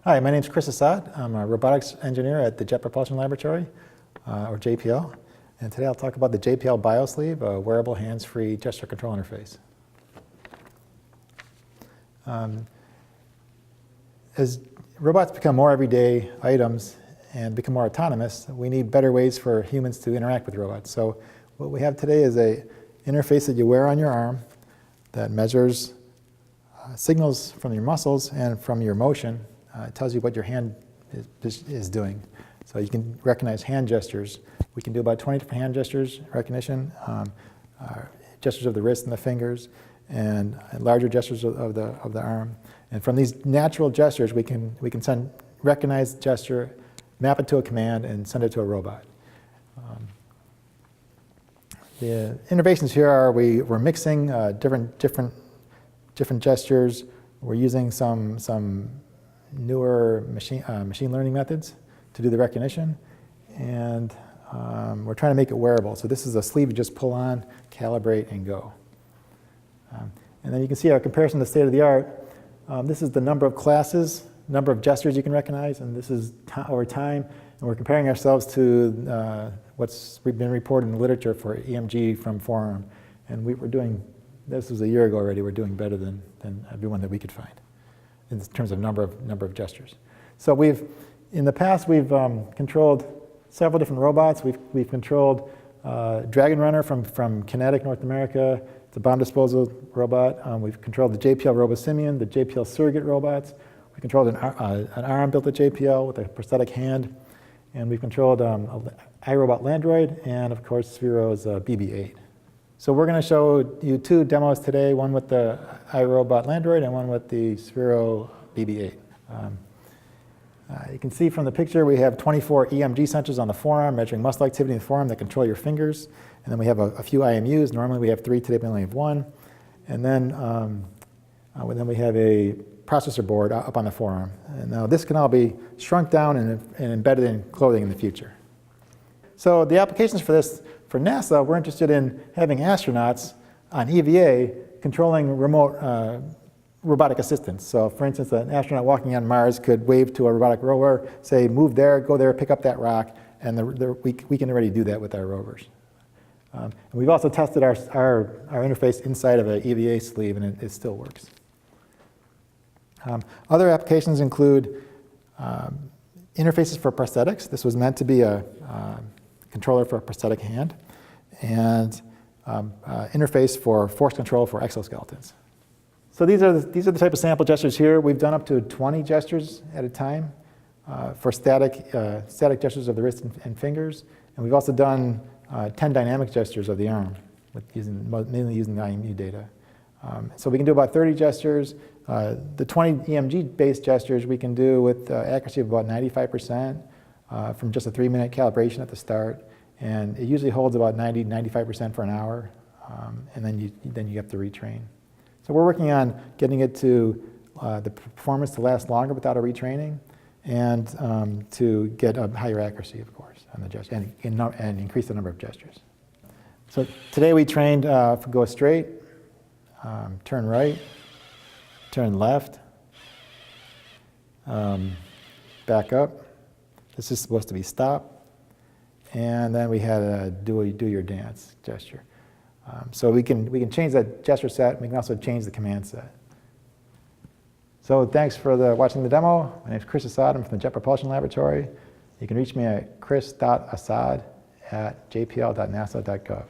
Hi, my name is Chris Assad. I'm a robotics engineer at the Jet Propulsion Laboratory, or JPL. And today I'll talk about the JPL BioSleeve, a wearable hands-free gesture control interface. As robots become more everyday items and become more autonomous, we need better ways for humans to interact with robots. So what we have today is an interface that you wear on your arm that measures signals from your muscles and from your motion. It tells you what your hand is doing. So you can recognize hand gestures. We can do about 20 different hand gestures recognition, gestures of the wrist and the fingers, and larger gestures of the arm. And from these natural gestures, we can recognize the gesture, map it to a command, and send it to a robot. The innovations here are we're mixing different gestures. We're using some newer machine learning methods to do the recognition, and we're trying to make it wearable. So this is a sleeve you just pull on, calibrate, and go. And then you can see our comparison to the state of the art. This is the number of classes, number of gestures you can recognize, and this is over time. And we're comparing ourselves to what's been reported in the literature for EMG from forearm. And we're doing, this was a year ago already, we're doing better than everyone that we could find in terms of number of gestures. So in the past, we've controlled several different robots. We've controlled Dragon Runner from Kinetic North America. It's a bomb disposal robot. We've controlled the JPL RoboSimian, the JPL surrogate robots. We controlled an arm built at JPL with a prosthetic hand. And we've controlled iRobot Landroid and, of course, Sphero BB-8. So we're going to show you two demos today, one with the iRobot Landroid and one with the Sphero BB-8. You can see from the picture we have 24 EMG sensors on the forearm measuring muscle activity in the forearm that control your fingers. And then we have a few IMUs. Normally we have 3, today we only have 1. And then we have a processor board up on the forearm. And now this can all be shrunk down and embedded in clothing in the future. So the applications for this, for NASA, we're interested in having astronauts on EVA controlling remote robotic assistance. So for instance, an astronaut walking on Mars could wave to a robotic rover, say, move there, go there, pick up that rock, and we can already do that with our rovers. And we've also tested our interface inside of an EVA sleeve, and it still works. Other applications include interfaces for prosthetics. This was meant to be a controller for a prosthetic hand, and interface for force control for exoskeletons. So these are the type of sample gestures here. We've done up to 20 gestures at a time for static gestures of the wrist and fingers, and we've also done 10 dynamic gestures of the arm, mainly using the IMU data. So we can do about 30 gestures. The 20 EMG-based gestures we can do with accuracy of about 95% from just a 3-minute calibration at the start, and it usually holds about 90–95% for an hour, and then you have to retrain. So we're working on getting it to the performance to last longer without a retraining, and to get a higher accuracy, of course, on the gesture, and increase the number of gestures. So today we trained for go straight, turn right, turn left, back up. This is supposed to be stop, and then we had a do your dance gesture. So we can change that gesture set. We can also change the command set. So thanks for watching the demo. My name is Chris Assad. I'm from the Jet Propulsion Laboratory. You can reach me at chris.assad@jpl.nasa.gov.